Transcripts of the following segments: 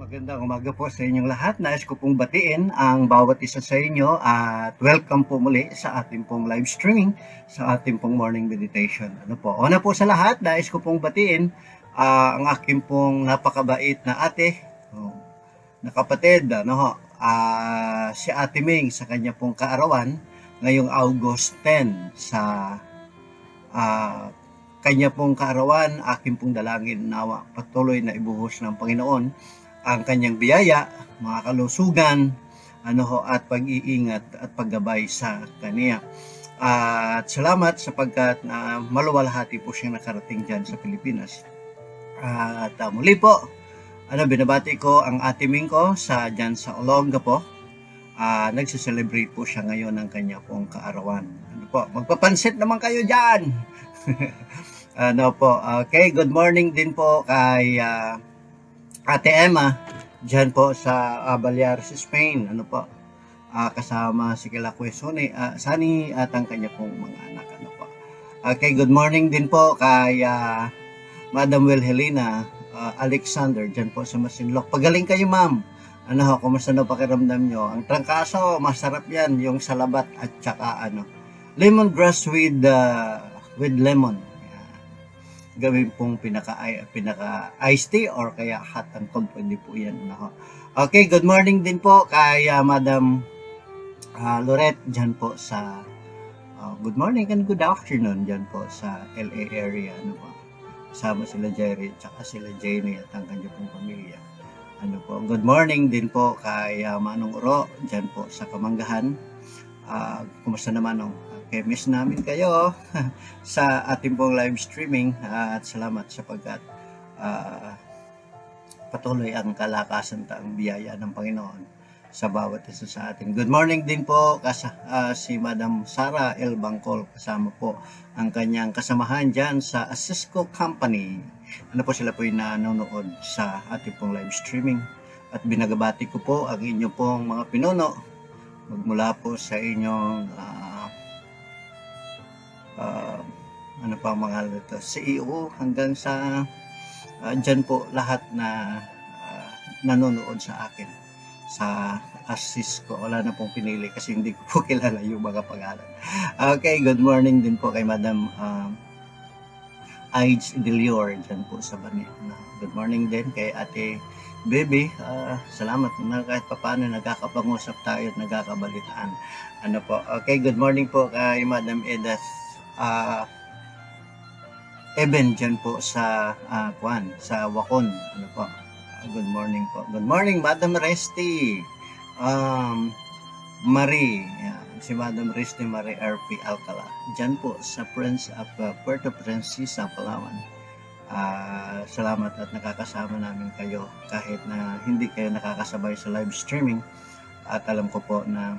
Magandang umaga po sa inyong lahat. Nais ko pong batiin ang bawat isa sa inyo at welcome po muli sa ating pong live streaming, sa ating pong morning meditation. Una po sa lahat, nais ko pong batiin ang aking pong napakabait na ate, na kapatid, si Ate Ming sa kanya pong kaarawan ngayong August 10 sa ah, kanya pong kaarawan, aking pong dalangin nawa patuloy na ibuhos ng Panginoon ang kanyang biyaya, mga kalusugan, at pag-iingat at paggabay sa kaniya. At salamat sapagkat maluwalhati po siyang nakarating dyan sa Pilipinas. At muli po, binabati ko ang Ate Ming ko dyan sa Olongapo. Nagse-celebrate po siya ngayon ng kanya pong kaarawan. Magpapansit naman kayo dyan! Okay, good morning din po kay Ate Emma, dyan po sa Baleares, Spain. Kasama si Kilakwe Sani at ang kanya pong mga anak. Okay, good morning din po kay Madam Wilhelina Alexander, dyan po sa Masinloc. Pagaling kayo, ma'am. Kumusta na pakiramdam nyo? Ang trangkaso, masarap yan, yung salabat at saka lemongrass with lemon. Gawin pong pinaka iced tea or kaya hot and cold, pwede po yan. Okay, good morning din po kay Madam Lorette dyan po sa good morning and good afternoon dyan po sa LA area. Kasama sila Jerry at sila Jamie at ang kanya pong pamilya. Good morning din po kay Manong Uro dyan po sa Kamanggahan. Kumusta naman Okay, miss namin kayo sa ating pong live streaming at salamat sapagkat patuloy ang kalakasan at ang biyaya ng Panginoon sa bawat isa sa atin. Good morning din po si Madam Sara L. Bangkol, kasama po ang kanyang kasamahan dyan sa Asisco Company. Sila po yung nanonood sa ating pong live streaming at binagabati ko po ang inyo pong mga pinuno magmula po sa inyong mga CEO hanggang sa dyan po lahat na nanonood sa akin sa Asisco. Wala na pong pinili kasi hindi ko po kilala yung mga pangalan. Okay, good morning din po kay Madam Aids Delior dyan po sa Bani. Good morning din kay Ate Baby. Salamat na kahit paano nagkakapangusap tayo at nagkakabalitaan. Okay, good morning po kay Madam Edith Eben dyan po sa sa Wakon. Good morning po. Good morning, Madam Resty. Marie, si Madam Resty Marie RP Alcala. Dyan po sa Prince of Puerto Princesa, Palawan. Salamat at nakakasama namin kayo kahit na hindi kayo nakakasabay sa live streaming. At alam ko po na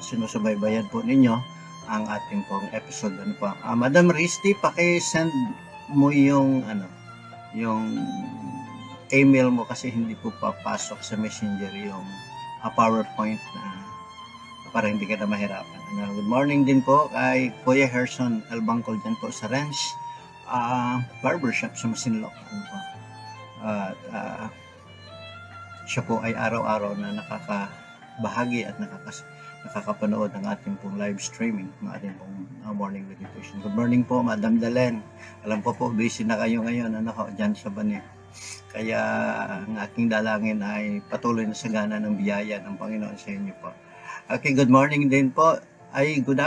sinusubaybayan po ninyo ang ating pong episode. Madam Risty, paki-send mo yung yung email mo kasi hindi po papasok sa Messenger yung PowerPoint na para hindi ka na mahirapan. Good morning din po kay Kuya Herson Albangkol dyan po sa Ranch Barbershop sa Masinloc. At siya po ay araw-araw na nakakabahagi at nakakapanood ng ating pong live streaming, ng ating pong morning meditation. Good morning po, Madam Dalen. Alam ko po, busy na kayo ngayon, dyan sa Bani. Kaya ang aking dalangin ay patuloy na sagana ng biyaya ng Panginoon sa inyo po. Okay, good morning din po. Good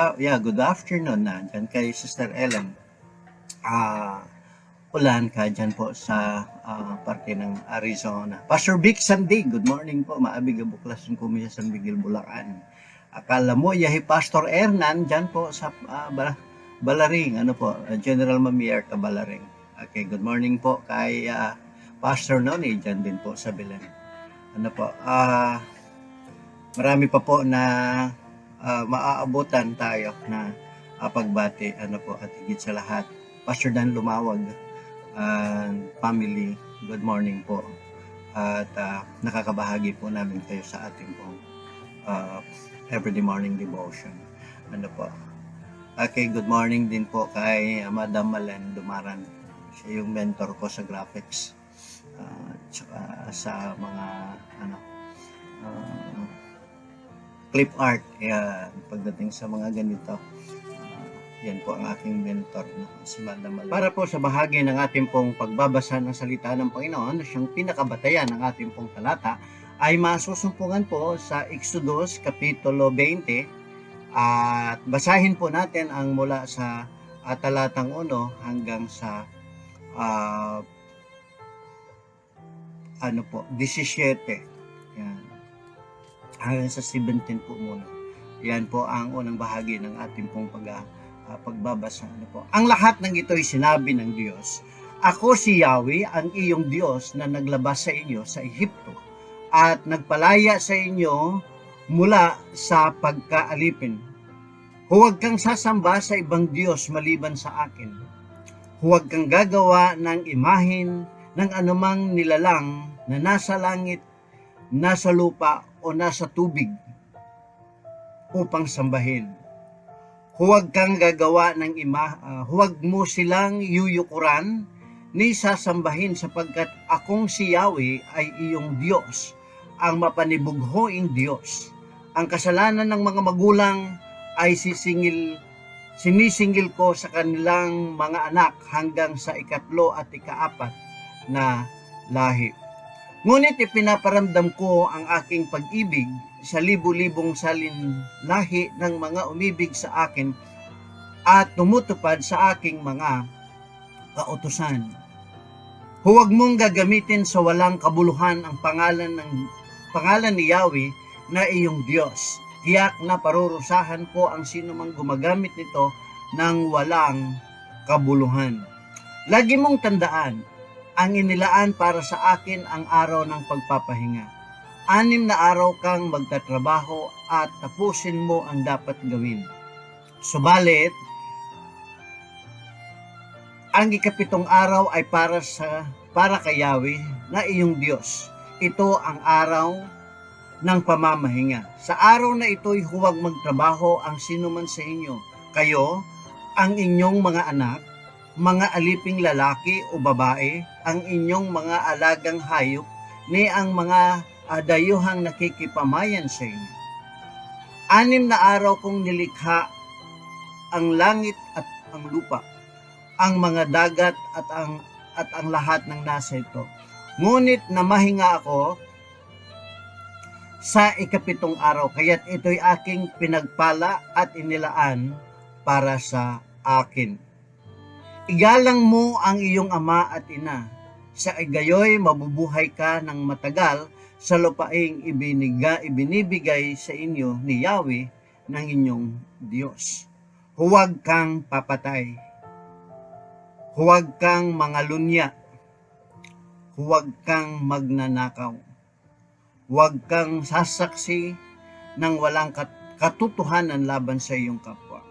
afternoon na dyan kay Sister Ellen. Ulan ka dyan po sa parte ng Arizona. Pastor Vic Sandy, good morning po. Maabig buklas ng kumisa San Miguel, Bulacan. Akala mo, yahi Pastor Hernan, dyan po sa Balaring, General Mamier ka Balaring. Okay, good morning po kay Pastor Noni, dyan din po sa Belen. Marami pa po na maaabutan tayo na pagbati, at higit sa lahat, Pastor Dan Lumawag and family, good morning po. At nakakabahagi po namin kayo sa ating pong everyday morning devotion. Okay, good morning din po kay Madam Malen Dumaran. Siya yung mentor ko sa graphics. Tsaka sa mga ano, ah, clip art. Yan, pagdating sa mga ganito. Yan po ang aking mentor, no? Si Madam Mal. Para po sa bahagi ng ating pong pagbabasa ng salita ng Panginoon, siyang pinakabatayan ng ating pong talata, ay masusumpungan po sa Exodus Kapitulo 20, at basahin po natin ang mula sa talatang 1 hanggang sa uh, 17. Yan. Hanggang sa 17 po muna. Yan po ang unang bahagi ng ating pong pagbabasa. Ang lahat ng ito ay sinabi ng Diyos. Ako si Yahweh, ang iyong Diyos na naglabas sa inyo sa Ehipto at nagpalaya sa inyo mula sa pagkaalipin. Huwag kang sasamba sa ibang Diyos maliban sa akin. Huwag kang gagawa ng imahin ng anumang nilalang na nasa langit, nasa lupa o nasa tubig upang sambahin. Huwag kang gagawa ng huwag mo silang yuyukuran ni sasambahin, sapagkat akong si Yahweh ay iyong Diyos, ang mapanibughoing Diyos. Ang kasalanan ng mga magulang ay sinisingil ko sa kanilang mga anak hanggang sa 3 at 4 na lahi. Ngunit ipinaparamdam ko ang aking pag-ibig sa libu-libong salinlahi ng mga umibig sa akin at tumutupad sa aking mga kautusan. Huwag mong gagamitin sa walang kabuluhan ang pangalan ni Yahweh na iyong Diyos. Tiyak na parurusahan ko ang sinumang gumagamit nito ng walang kabuluhan. Lagi mong tandaan, ang inilaan para sa akin ang araw ng pagpapahinga. 6 na araw kang magtatrabaho at tapusin mo ang dapat gawin. Subalit, ang 7 araw ay para kay Yahweh na iyong Diyos. Ito ang araw ng pamamahinga. Sa araw na ito'y huwag magtrabaho ang sinuman sa inyo. Kayo, ang inyong mga anak, mga aliping lalaki o babae, ang inyong mga alagang hayop, ni ang mga dayuhang nakikipamayan sa inyo. 6 na araw kong nilikha ang langit at ang lupa, ang mga dagat at ang lahat ng nasa ito. Ngunit namahinga ako sa 7 araw, kaya't ito'y aking pinagpala at inilaan para sa akin. Igalang mo ang iyong ama at ina, sa gayoy mabubuhay ka ng matagal sa lupaing ibinibigay sa inyo ni Yahweh ng inyong Diyos. Huwag kang papatay. Huwag kang mangalunya. Huwag kang magnanakaw. Huwag kang sasaksi ng walang katotohanan laban sa iyong kapwa.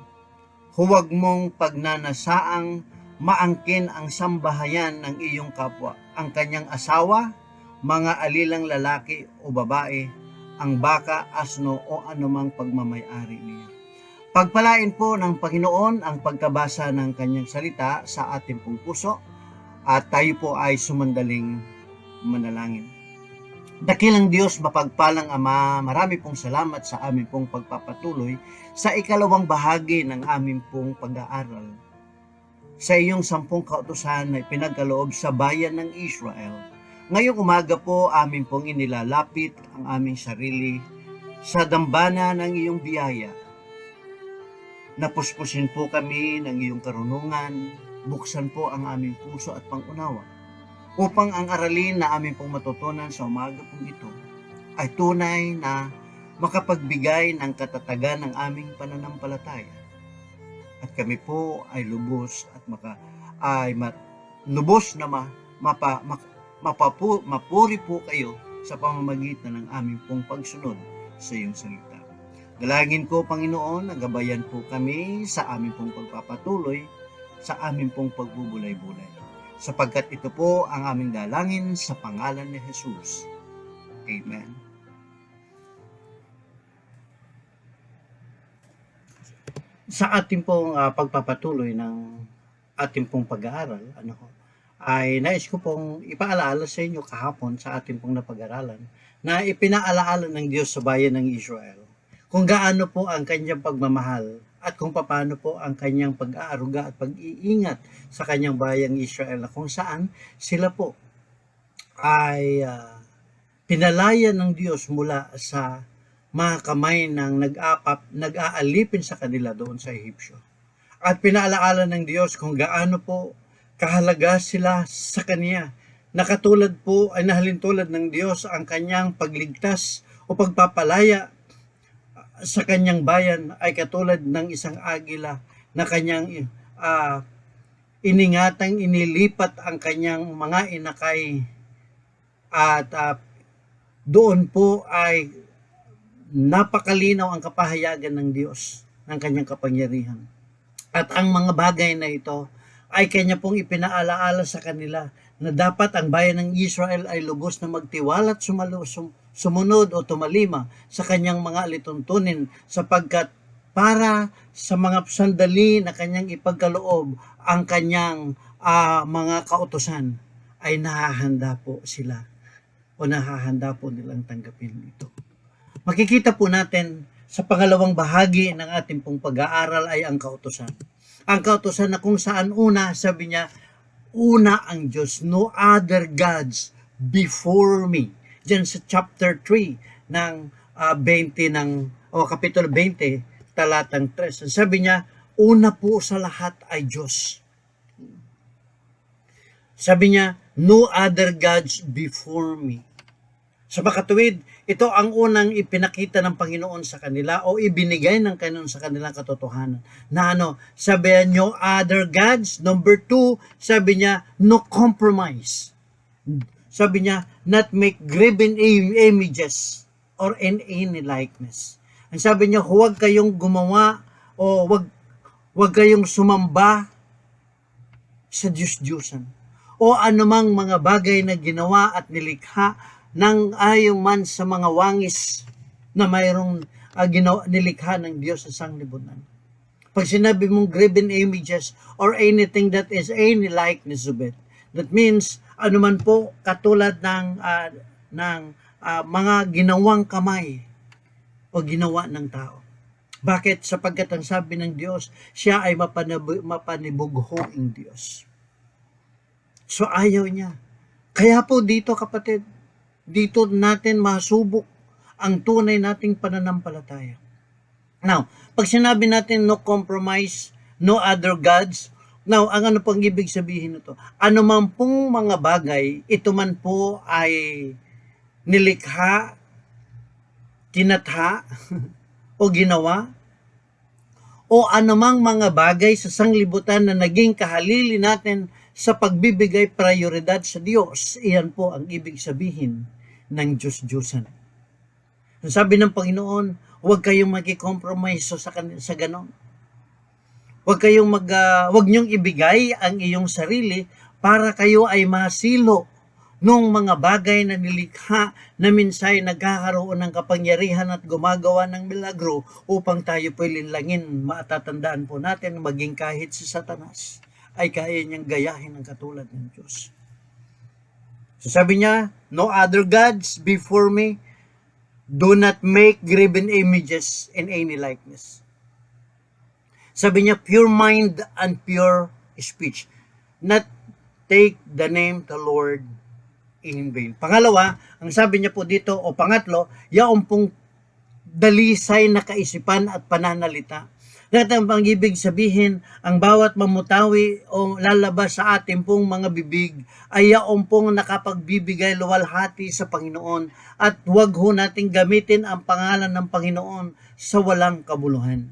Huwag mong pagnanasaang maangkin ang sambahayan ng iyong kapwa, ang kanyang asawa, mga alilang lalaki o babae, ang baka, asno o anumang pagmamay-ari niya. Pagpalain po ng Panginoon ang pagkabasa ng kanyang salita sa ating pong puso, at tayo po ay sumandaling manalangin. Dakilang Diyos, mapagpalang Ama, marami pong salamat sa aming pong pagpapatuloy sa 2 bahagi ng aming pong pag-aaral sa iyong 10 kautusan na ipinagkaloob sa bayan ng Israel. Ngayong umaga po, amin pong inilalapit ang aming sarili sa dambana ng iyong biyaya. Napuspusin po kami ng iyong karunungan, buksan po ang aming puso at pangunawa, upang ang aralin na aming pong matutunan sa umaga pong ito ay tunay na makapagbigay ng katatagan ng aming pananampalataya. At kami po ay lubos na mapuri po kayo sa pamamagitan ng aming pong pagsunod sa iyong salita. Dalangin ko, Panginoon, na gabayan po kami sa aming pong pagpapatuloy, sa aming pong pagbubulay-bulay. Sapagkat ito po ang aming dalangin sa pangalan ni Jesus. Amen. Sa ating pong pagpapatuloy ng ating pong pag-aaral, ay nais ko pong ipaalaala sa inyo kahapon sa ating pong napag-aralan na ipinaalaala ng Diyos sa bayan ng Israel kung gaano po ang kanyang pagmamahal at kung paano po ang kanyang pag-aaruga at pag-iingat sa kanyang bayang Israel na kung saan sila po ay pinalaya ng Diyos mula sa mga kamay ng nag-aalipin sa kanila doon sa Ehipsyo. At pinaalaala ng Diyos kung gaano po kahalaga sila sa Kanya. Nakatulad po ay nahalintulad ng Diyos ang Kanyang pagligtas o pagpapalaya sa Kanyang bayan ay katulad ng isang agila na Kanyang iningatang inilipat ang Kanyang mga inakay at doon po ay napakalinaw ang kapahayagan ng Diyos ng Kanyang kapangyarihan. At ang mga bagay na ito ay Kanya pong ipinaalaala sa kanila na dapat ang bayan ng Israel ay lubos na magtiwala at sumunod o tumalima sa Kanyang mga alituntunin sapagkat para sa mga sandali na Kanyang ipagkaloob ang Kanyang mga kautusan ay nahahanda po sila o nahahanda po nilang tanggapin ito. Makikita po natin sa pangalawang bahagi ng ating pong pag-aaral ay ang kautusan. Ang kautusan na kung saan una, sabi niya, una ang Diyos, no other gods before me. Diyan sa chapter 3 ng 20 kapitulo 20, talatang 3. Sabi niya, una po sa lahat ay Diyos. Sabi niya, no other gods before me. Sa makatuwid, ito ang unang ipinakita ng Panginoon sa kanila o ibinigay ng Panginoon sa kanilang katotohanan. Na sabi niya, no other gods. Number 2, sabi niya, no compromise. Sabi niya, not make graven images or in any likeness. Ang sabi niya, huwag kayong gumawa o huwag kayong sumamba sa Diyos-Diyosan o anumang mga bagay na ginawa at nilikha ng ayon man sa mga wangis na mayroong nilikha ng Diyos sa sanglibutan. Pag sinabi mong graven images or anything that is any likeness of it, that means anuman po katulad ng mga ginawang kamay o ginawa ng tao. Bakit? Sapagkat ang sabi ng Diyos, siya ay mapanibughoing Diyos. So ayaw niya. Kaya po dito kapatid, dito natin masubok ang tunay nating pananampalataya. Now, pag sinabi natin no compromise, no other gods, now, ang ano pang ibig sabihin nito? Ano man pong mga bagay, ito man po ay nilikha, tinatha, o ginawa, o anumang mga bagay sa sanglibutan na naging kahalili natin sa pagbibigay prioridad sa Diyos, iyan po ang ibig sabihin ng Diyos-Diyosan. Sabi ng Panginoon, huwag kayong mag-compromise sa ganon. Huwag niyong ibigay ang iyong sarili para kayo ay masilo nung mga bagay na nilikha na minsay nagkakaroon ng kapangyarihan at gumagawa ng milagro upang tayo po'y linlangin. Matatandaan po natin maging kahit si Satanas ay kaya niyang gayahin ang katulad ng Diyos. So sabi niya, no other gods before me, do not make graven images in any likeness. Sabi niya, pure mind and pure speech. Not take the name the Lord in vain. Pangalawa, ang sabi niya po dito, o pangatlo, yaong pong dalisay na kaisipan at pananalita. Lahat ang pang-ibig sabihin, ang bawat mamutawi o lalabas sa ating pong mga bibig ay yaong pong nakapagbibigay luwalhati sa Panginoon at huwag ho nating gamitin ang pangalan ng Panginoon sa walang kabuluhan.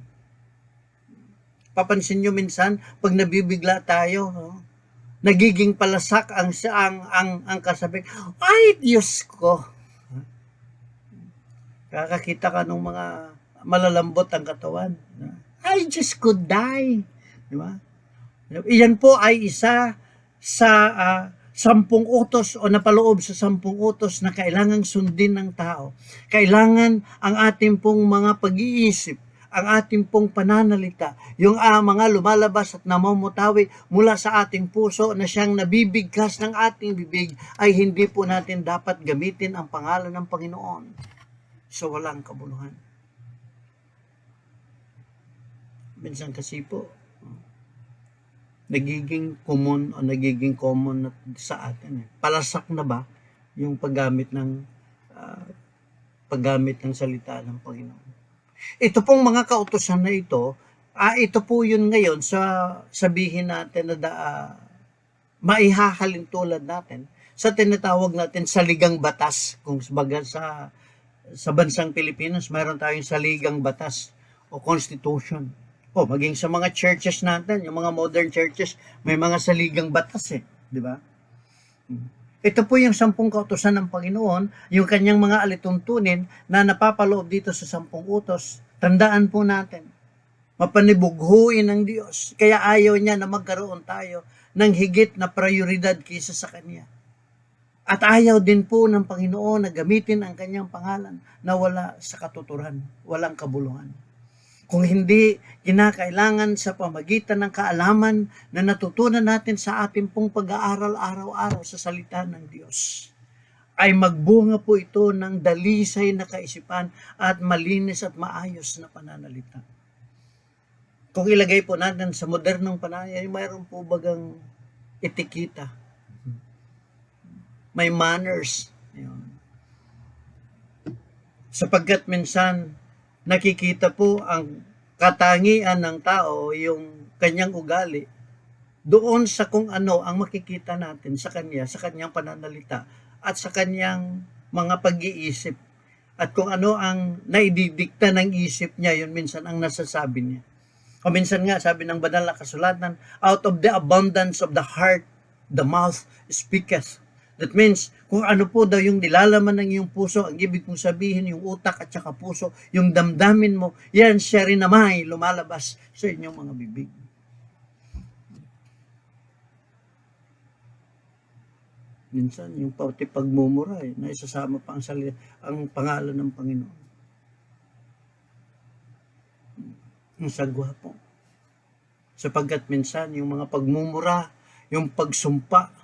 Papansin nyo minsan, pag nabibigla tayo, nagiging palasak ang kasabi, ay Diyos ko. Kakakita ka ng mga malalambot ang katawan. I just could die. Di ba? Iyan po ay isa sa 10 utos o napaloob sa 10 utos na kailangang sundin ng tao. Kailangan ang ating pong mga pag-iisip ang ating pong pananalita, yung mga lumalabas at namamutawi mula sa ating puso na siyang nabibigkas ng ating bibig, ay hindi po natin dapat gamitin ang pangalan ng Panginoon sa walang kabuluhan. Minsan kasi po, nagiging common sa atin. Palasak na ba yung paggamit ng salita ng Panginoon? Ito pong mga kautusan na ito, ito po yun ngayon sa sabihin natin na maihahalin tulad natin sa tinatawag natin saligang batas. Kung sabaga sa bansang Pilipinas, mayroon tayong saligang batas o constitution. O maging sa mga churches natin, yung mga modern churches, may mga saligang batas di ba? Ito po yung 10 kautusan ng Panginoon, yung kanyang mga alituntunin na napapaloob dito sa 10 utos. Tandaan po natin, mapanibughuin ng Diyos. Kaya ayaw niya na magkaroon tayo ng higit na prioridad kaysa sa Kanya. At ayaw din po ng Panginoon na gamitin ang kanyang pangalan na wala sa katuturan, walang kabuluhan. Kung hindi kinakailangan sa pamagitan ng kaalaman na natutunan natin sa ating pong pag-aaral araw-araw sa salita ng Diyos, ay magbunga po ito ng dalisay na kaisipan at malinis at maayos na pananalita. Kung ilagay po natin sa modernong panahon, ay mayroon po bagang etikita. May manners. Sapagkat minsan, nakikita po ang katangian ng tao, yung kanyang ugali, doon sa kung ano ang makikita natin sa kanya, sa kanyang pananalita, at sa kanyang mga pag-iisip. At kung ano ang naididikta ng isip niya, yun minsan ang nasasabi niya. O minsan nga, sabi ng banal na kasulatan, out of the abundance of the heart, the mouth speaketh. That means, kung ano po daw yung nilalaman ng iyong puso, ang ibig kong sabihin, yung utak at saka puso, yung damdamin mo, yan siya rin naman lumalabas sa inyong mga bibig. Minsan, yung pati pagmumura, na isasama pa ang pangalan ng Panginoon. Ang sagwa po. Sapagkat minsan, yung mga pagmumura, yung pagsumpa,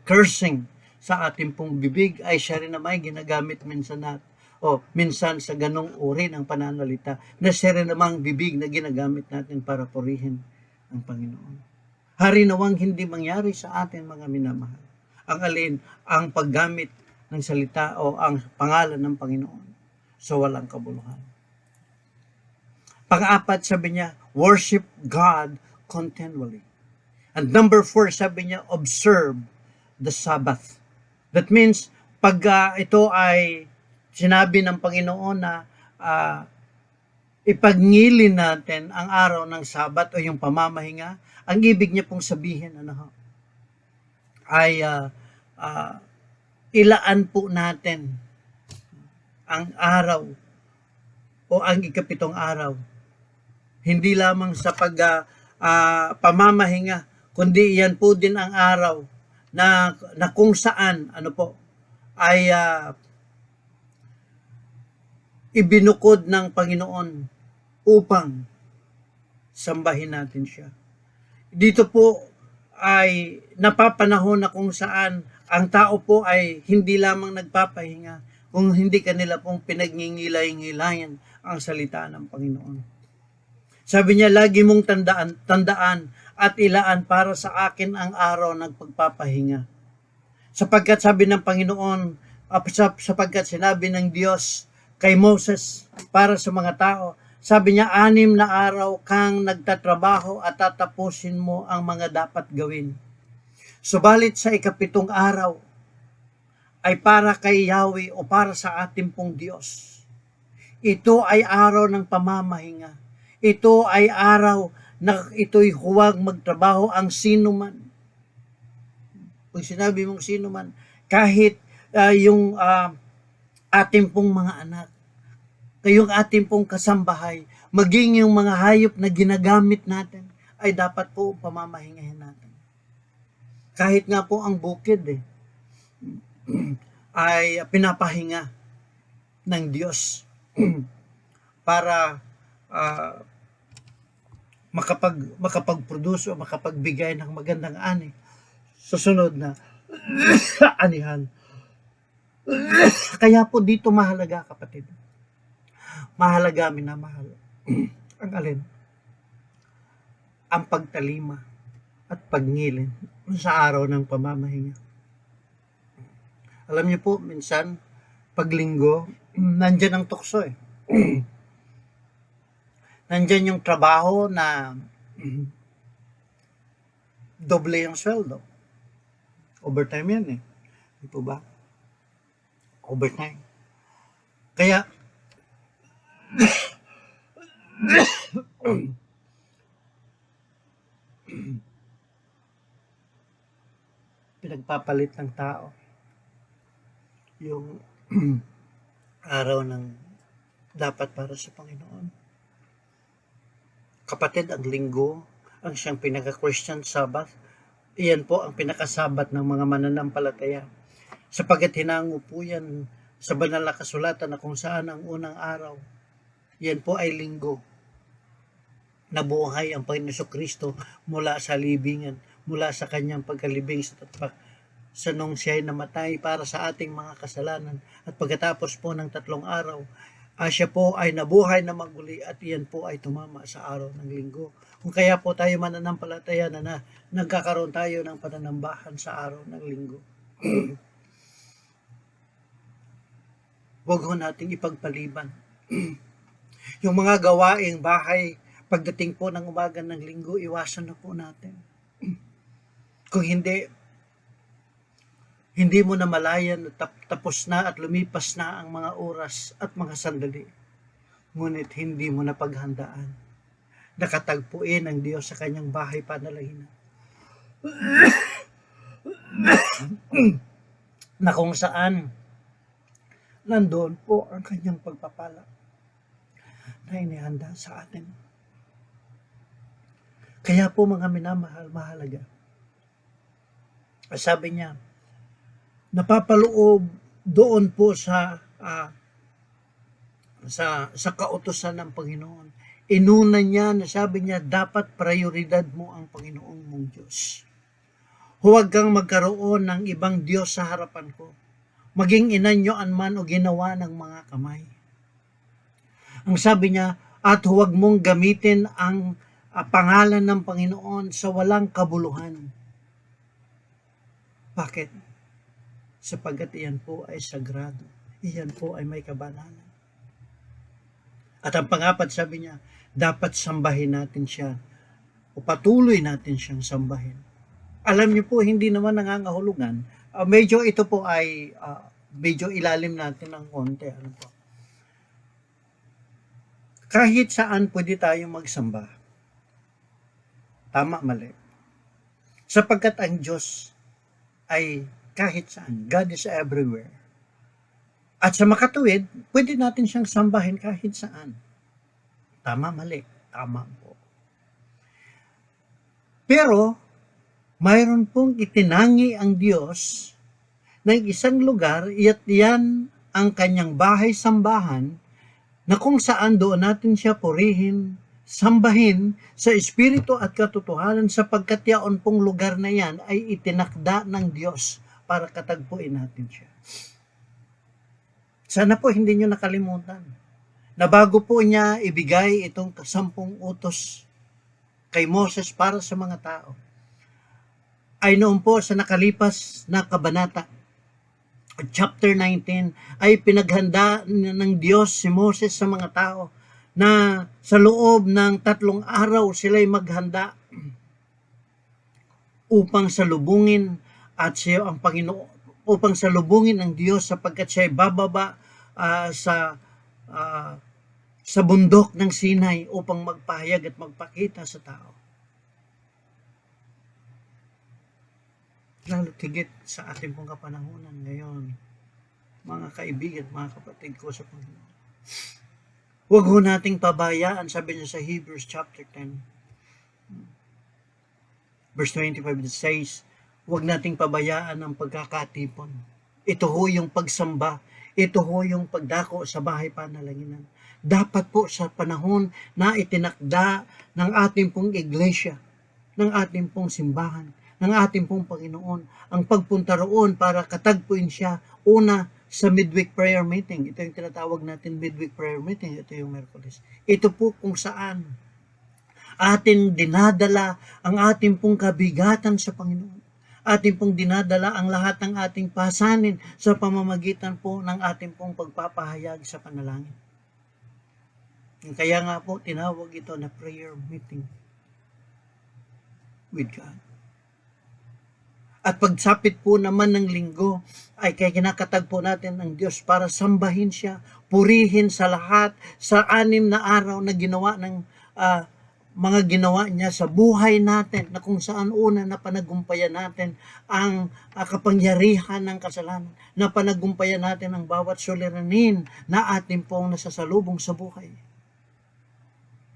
cursing sa ating pong bibig ay siya rin naman ginagamit minsan minsan sa ganong uri ng pananalita na siya rin namang bibig na ginagamit natin para purihin ang Panginoon. Hari nawang hindi mangyari sa atin mga minamahal. Ang alin, ang paggamit ng salita o ang pangalan ng Panginoon sa walang kabuluhan. Pang-apat, sabi niya, worship God continually. And number 4, sabi niya, observe the Sabbath. That means, pag ito ay sinabi ng Panginoon na ipagnilin natin ang araw ng Sabat o yung pamamahinga, ang ibig niya pong sabihin ay ilaan po natin ang araw o ang ikapitong araw. Hindi lamang sa pamamahinga, kundi yan po din ang araw na kung saan ay ibinukod ng Panginoon upang sambahin natin siya. Dito po ay napapanahon na kung saan ang tao po ay hindi lamang nagpapahinga kung hindi kanila pong pinagningilay-ngilayan ang salita ng Panginoon. Sabi niya, lagi mong tandaan at ilaan para sa akin ang araw ng pagpapahinga. Sapagkat sabi ng Panginoon, sapagkat sinabi ng Diyos kay Moses para sa mga tao, sabi niya, 6 na araw kang nagtatrabaho at tatapusin mo ang mga dapat gawin. Subalit sa ikapitong araw ay para kay Yahweh o para sa ating pong Diyos. Ito ay araw ng pamamahinga. Ito ay araw na ito'y huwag magtrabaho ang sino man. Kung sinabi mong sino man, kahit yung ating pong mga anak, kayong ating pong kasambahay, maging yung mga hayop na ginagamit natin, ay dapat po pamamahingahin natin. Kahit nga po ang bukid ay pinapahinga ng Diyos para ah, makapag-produce o makapagbigay ng magandang ani. Susunod na anihan. Kaya po dito mahalaga, kapatid. Mahalaga, minamahal. Ang alin? Ang pagtalima at pagngilin sa araw ng pamamahinga. Alam niyo po, minsan, paglinggo, nandyan ang tukso eh. Nandyan yung trabaho na doble yung sweldo. Overtime yan eh. Di po ba? Overtime. Kaya, pinagpapalit ng tao yung araw ng dapat para sa Panginoon. Kapatid, ang linggo, ang siyang pinaka-Christian Sabbath, iyan po ang pinakasabat ng mga mananampalataya. Sapagat hinango po yan sa banal na kasulatan na kung saan ang unang araw, yan po ay linggo. Nabuhay ang Panginoon Kristo mula sa libingan, mula sa kanyang pagkalibing sa tatpak, sa nung siya'y namatay para sa ating mga kasalanan. At pagkatapos po ng 3 araw, siya po ay nabuhay na maguli at iyan po ay tumama sa araw ng linggo. Kung kaya po tayo mananampalataya na nagkakaroon tayo ng pananambahan sa araw ng linggo. Huwag ho nating ipagpaliban. Yung mga gawaing bahay, pagdating po ng umaga ng linggo, iwasan na po natin. Kung hindi mo na malayan na tapos na at lumipas na ang mga oras at mga sandali. Ngunit hindi mo na paghandaan. Nakatagpuin ang Diyos sa kanyang bahay panalangin. Na kung saan nandoon po ang kanyang pagpapala na inihanda sa atin. Kaya po mga minamahal, mahalaga. Sabi niya, napapaloob doon po sa kautusan ng Panginoon. Inuna niya na sabi niya, dapat prioridad mo ang Panginoong mong Diyos. Huwag kang magkaroon ng ibang Diyos sa harapan ko. Maging inanyoan man o ginawa ng mga kamay. Ang sabi niya, at huwag mong gamitin ang pangalan ng Panginoon sa walang kabuluhan. Bakit? Sapagkat iyan po ay sagrado. Iyan po ay may kabanalan. At ang pangapat, sabi niya, dapat sambahin natin siya o patuloy natin siyang sambahin. Alam niyo po, hindi naman nangangahulugan. Medyo ito po ay medyo ilalim natin ng konti. Ano po? Kahit saan pwede tayong magsamba. Tama, mali. Sapagkat ang Diyos ay kahit saan. God is everywhere. At sa makatuwid, pwede natin siyang sambahin kahit saan. Tama, mali. Tama po. Pero, mayroon pong itinangi ang Diyos ng isang lugar, iya't yan ang kanyang bahay-sambahan, na kung saan doon natin siya purihin, sambahin sa espiritu at katotohanan, sapagkat yaon pong lugar na yan ay itinakda ng Diyos para katagpuin natin siya. Sana po hindi nyo nakalimutan na bago po niya ibigay itong 10 utos kay Moses para sa mga tao, ay noon po sa nakalipas na kabanata, chapter 19, ay pinaghanda ng Diyos si Moses sa mga tao na sa loob ng 3 araw sila'y maghanda upang salubungin at siya ang Panginoon, upang salubungin ang Diyos sapagkat siya ay bababa sa bundok ng Sinai upang magpahayag at magpakita sa tao. Lalo tigit sa ating pong kapanahunan ngayon, mga kaibigan, mga kapatid ko sa Panginoon. Huwag ho nating pabayaan, sabi niya sa Hebrews chapter 10, verse 25, it says, huwag nating pabayaan ang pagkakatipon. Ito ho yung pagsamba, ito ho yung pagdako sa bahay panalanginan. dapat po sa panahon na itinakda ng ating pong iglesia, ng ating pong simbahan, ng ating pong Panginoon, ang pagpunta roon para katagpuin siya, una, sa midweek prayer meeting. Ito yung tinatawag natin midweek prayer meeting. Ito yung Miyerkules. Ito po kung saan atin dinadala ang ating pong kabigatan sa Panginoon. Ating pong dinadala ang lahat ng ating pasanin sa pamamagitan po ng ating pong pagpapahayag sa panalangin. Kaya nga po, tinawag ito na prayer meeting with God. At pagsapit po naman ng linggo, ay kaya kinakatagpo natin ang Diyos para sambahin siya, purihin sa lahat, sa 6 na araw na ginawa ng mga ginawa niya sa buhay natin, na kung saan una na panagumpayan natin ang kapangyarihan ng kasalanan, na panagumpayan natin ang bawat suliranin na ating pong nasasalubong sa buhay.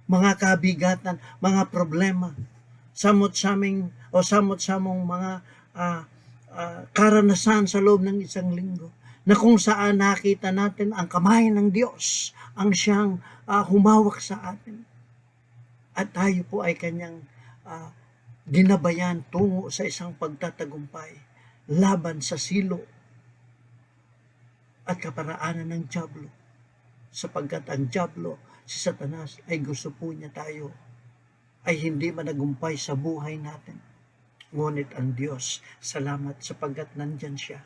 Mga kabigatan, mga problema, samot-samong mga karanasan sa loob ng isang linggo, na kung saan nakita natin ang kamay ng Diyos ang siyang humawak sa atin. At tayo po ay kanyang ginabayan tungo sa isang pagtatagumpay laban sa silo at kaparaanan ng dyablo, sapagkat ang dyablo, si Satanas, ay gusto po niya tayo ay hindi managumpay sa buhay natin. Ngunit ang Diyos, salamat sapagkat nandyan siya,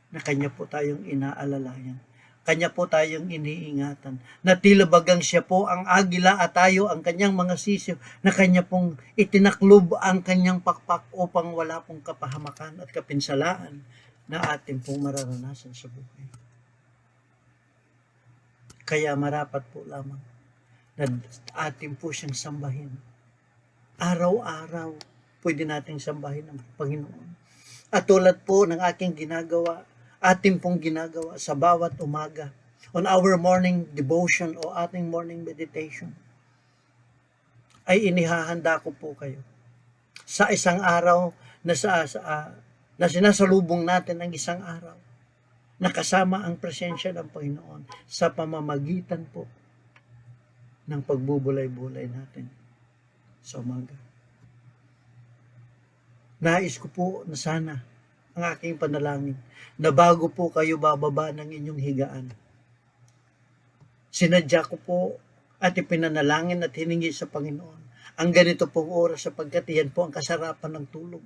na kanya po tayong inaalalayan, kanya po tayong iniingatan, na tila bagang siya po ang agila at tayo ang kanyang mga sisiw, na kanya pong itinaklob ang kanyang pakpak upang wala pong kapahamakan at kapinsalaan na ating pong mararanasan sa buhay. Kaya marapat po lamang na atin po siyang sambahin. Araw-araw, pwede nating sambahin ang Panginoon. At tulad po ng aking ginagawa, ating pong ginagawa sa bawat umaga, on our morning devotion o ating morning meditation, ay inihahanda ko po kayo sa isang araw na na sinasalubong natin ang isang araw, nakasama ang presensya ng Panginoon sa pamamagitan po ng pagbubulay-bulay natin sa umaga. Nais ko po na sana ang aking panalangin na bago po kayo bababa ng inyong higaan, sinadya ko po at ipinanalangin at hiningi sa Panginoon ang ganito pong oras, sapagkat iyan po ang kasarapan ng tulog.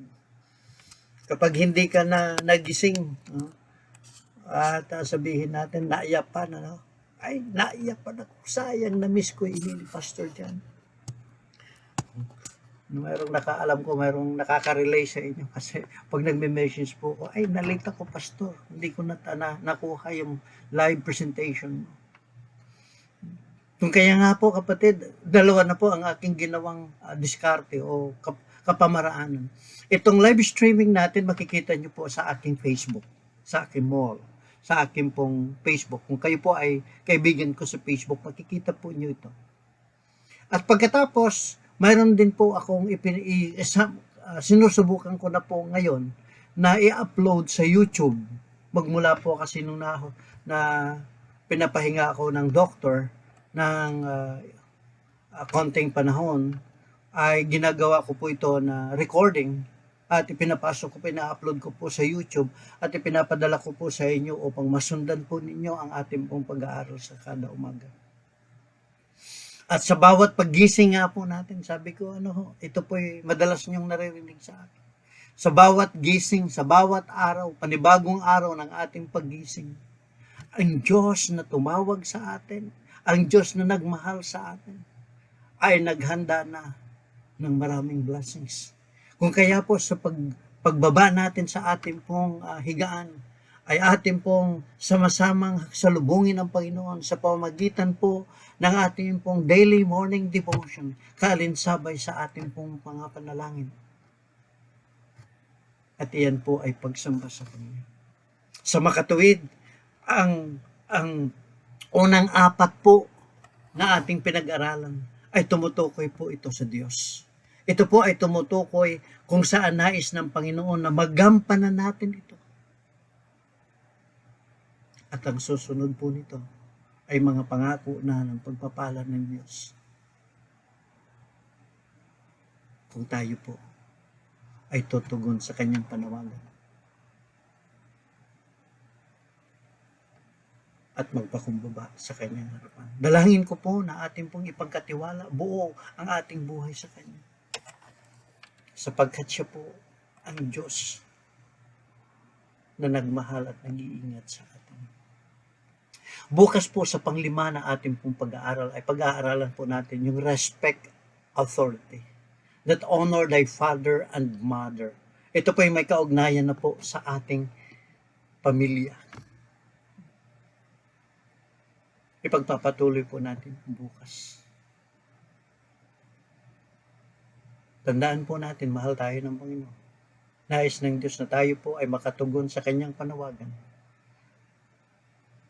Kapag hindi ka na nagising, at sabihin natin, naiyapan, ay, naiyapan ako. Sayang, na-miss ko ini ni Pastor Jan. Mayroong nakaalam ko, mayroong nakaka-relay sa inyo. Kasi pag nagme-message po ko, ay, nalita ko, Pastor. Hindi ko nakuha yung live presentation mo. Kung kaya nga po, kapatid, dalawa na po ang aking ginawang diskarte o kapamaraanan. Itong live streaming natin, makikita nyo po sa aking Facebook, sa aking mall, sa aking pong Facebook. Kung kayo po ay kaibigan ko sa Facebook, makikita po nyo ito. At pagkatapos, mayroon din po akong sinusubukan ko na po ngayon na i-upload sa YouTube. Magmula po kasi nung na pinapahinga ako ng doktor ng konting panahon, ay ginagawa ko po ito na recording at ipinapasok ko, pina-upload ko po sa YouTube at ipinapadala ko po sa inyo upang masundan po ninyo ang ating pong pag-aaral sa kada umaga. At sa bawat paggising nga po natin, sabi ko, ito po madalas niyong naririnig sa akin. Sa bawat gising, sa bawat araw, panibagong araw ng ating paggising, ang Diyos na tumawag sa atin, ang Diyos na nagmahal sa atin, ay naghanda na ng maraming blessings. Kung kaya po sa pagbaba natin sa ating pong higaan, ay ating pong sama-samang salubungin ng Panginoon sa pamamagitan po ng ating pong daily morning devotion, kaalinsabay sa ating pong mga panalangin. At iyan po ay pagsamba sa Kanya. Sa makatuwid, ang unang 4 po na ating pinag-aralan ay tumutukoy po ito sa Diyos. Ito po ay tumutukoy kung saan nais ng Panginoon na magampanan natin ito. At ang susunod po nito ay mga pangako na ng pagpapala ng Diyos. Kung tayo po ay tutugon sa kanyang panawagan at magpakumbaba sa kanyang harapan. Dalangin ko po na ating pong ipagkatiwala buo ang ating buhay sa kanya. Sapagkat siya po ang Diyos na nagmahal at nag-iingat sa atin. Bukas po sa panglima na ating pong pag-aaral ay pag-aaralan po natin yung respect authority. That honor thy father and mother. Ito po ay may kaugnayan na po sa ating pamilya. Ipagpapatuloy po natin bukas. Tandaan po natin, mahal tayo ng Panginoon. Nais ng Diyos na tayo po ay makatugon sa kanyang panawagan.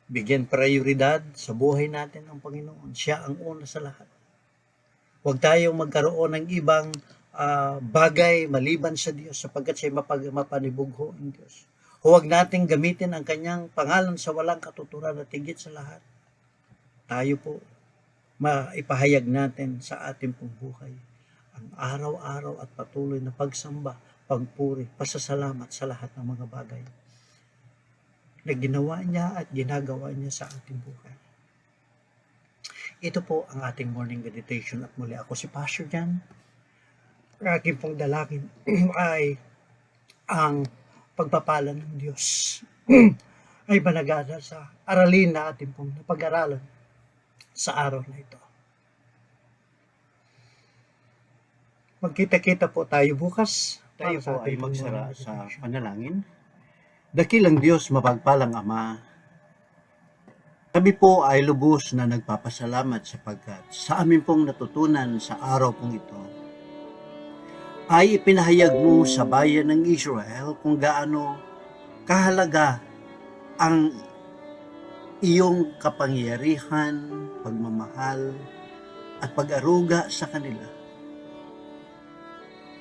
Bigyan prioridad sa buhay natin ang Panginoon. Siya ang una sa lahat. Huwag tayong magkaroon ng ibang bagay maliban sa Diyos sapagkat siya mapanibugho ang Diyos. Huwag nating gamitin ang kanyang pangalan sa walang katuturan at higit sa lahat. Tayo po, maipahayag natin sa ating pong buhay ang araw-araw at patuloy na pagsamba, pagpuri, pasasalamat sa lahat ng mga bagay na ginawa niya at ginagawa niya sa ating buhay. Ito po ang ating morning meditation at muli ako si Pastor Jan. Ang aking pong dalangin ay ang pagpapala ng Diyos ay managana sa aralin na ating pong napag-aralan sa araw na ito. Magkita-kita po tayo bukas. Tayo po ay magsara sa panalangin. Dakilang Diyos, mapagpalang Ama, kami po ay lubos na nagpapasalamat sapagkat sa amin pong natutunan sa araw pong ito ay ipinahayag mo sa bayan ng Israel kung gaano kahalaga ang iyong kapangyarihan, pagmamahal at pag-aruga sa kanila.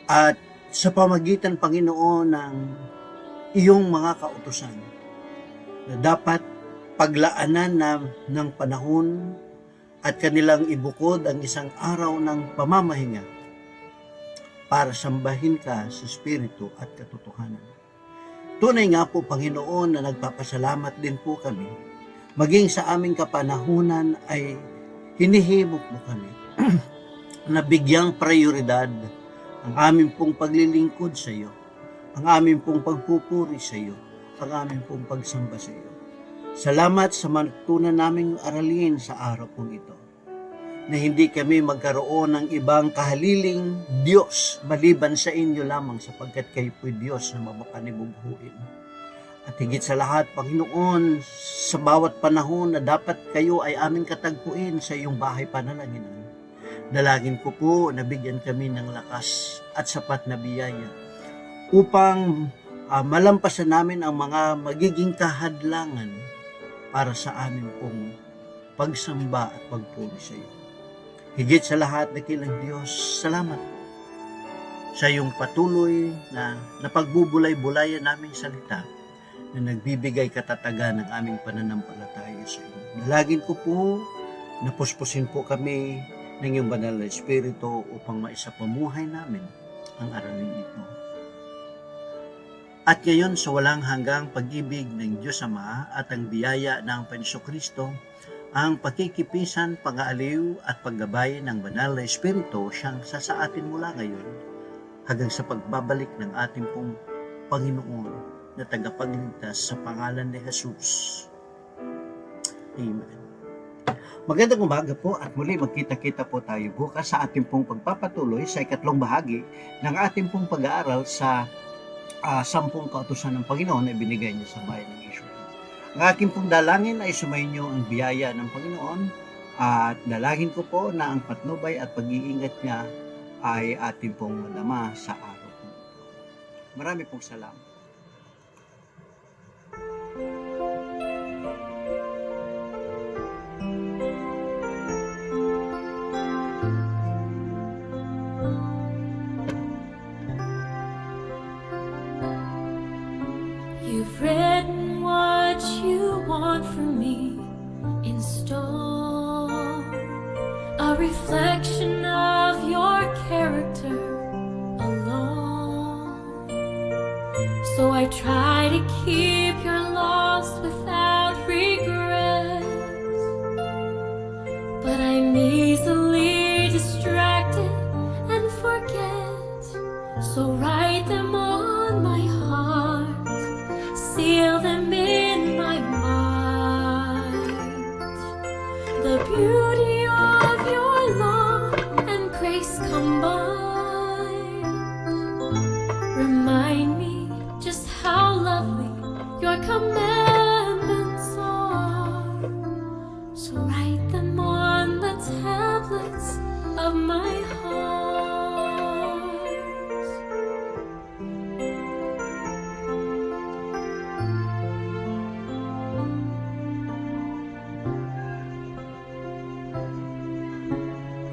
At sa pamagitan, Panginoon, ng iyong mga kautusan na dapat paglaanan ng panahon at kanilang ibukod ang isang araw ng pamamahinga para sambahin ka sa Espiritu at katotohanan. Tunay nga po, Panginoon, na nagpapasalamat din po kami. Maging sa aming kapanahunan ay hinihimok mo kami na bigyang prioridad ang aming pong paglilingkod sa iyo, ang aming pong pagpupuri sa iyo, ang aming pong pagsamba sa iyo. Salamat sa matutunan naming aralin sa araw pong ito, na hindi kami magkaroon ng ibang kahaliling Diyos maliban sa inyo lamang sapagkat kayo po'y Diyos na mapapanibughuin. At higit sa lahat, Panginoon, sa bawat panahon na dapat kayo ay aming katagpuin sa iyong bahay panalangin. Dalangin ko po na bigyan kami ng lakas at sapat na biyaya upang malampasan namin ang mga magiging kahadlangan para sa amin pong pagsamba at pagpuri sa iyo. Higit sa lahat, dakilang Diyos, salamat po sa iyong patuloy na napagbubulay-bulayan naming salita na nagbibigay katatagan ng aming pananampalataya sa iyo. Dalangin ko po na puspusin po kami ng iyong banal na Espiritu upang maisapamuhay namin ang aralin ito. At ngayon sa walang hanggang pag-ibig ng Diyos Ama at ang biyaya ng Panginoong Kristo, ang pakikipisan, pang-aaliw at paggabay ng banal na Espiritu siyang sasaatin mula ngayon hanggang sa pagbabalik ng ating pong Panginoon na tagapagligtas sa pangalan ni Jesus. Amen. Magandang umaga po at muli magkita-kita po tayo bukas sa ating pong pagpapatuloy sa ikatlong bahagi ng ating pong pag-aaral sa 10 kautusan ng Panginoon na ibinigay niya sa bayan ng Israel. Ang aking pong dalangin ay sumainyo ang biyaya ng Panginoon at dalangin ko po na ang patnubay at pag-iingat niya ay ating pong madama sa araw po ito. Marami pong salamat. You've written what you want from me in in stone, a reflection of your character alone. So I try to keep your laws without regrets, but I'm easily distracted and forget. So write them on my heart, seal them in my mind. The beauty of your law and grace combined remind me just how lovely your commandments are. So write them on the tablets of my heart.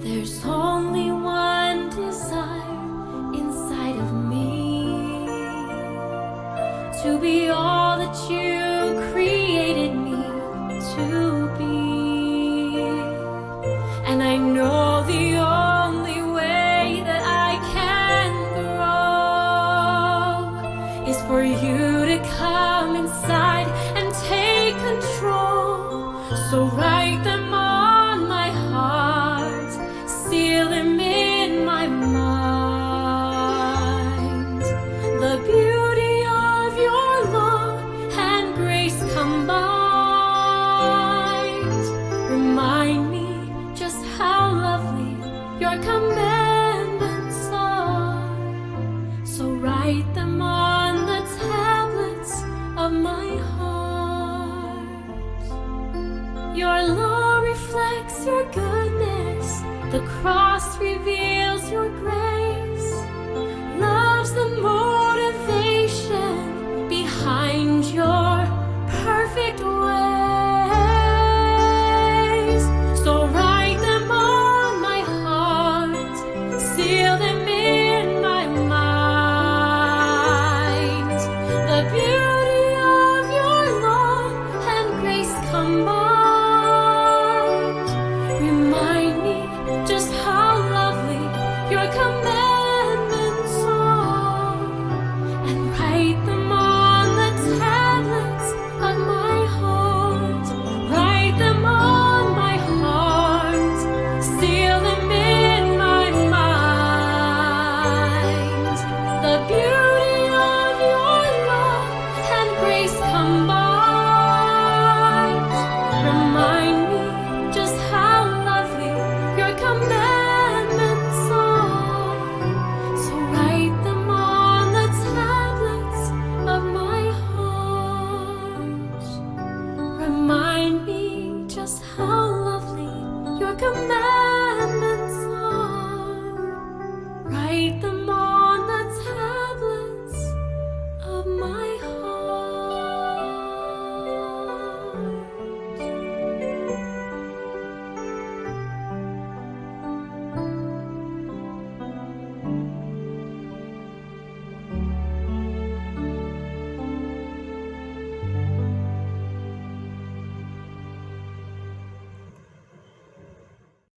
There's only one desire inside of me, to be all that you created me to be. And I know the only way that I can grow is for you to come inside and take control. So write them on my heart, seal them in my mind. The beauty of your law and grace combined remind me just how lovely your commandments are. So write them on the tablets of my heart. Your law reflects your goodness, the cross reveals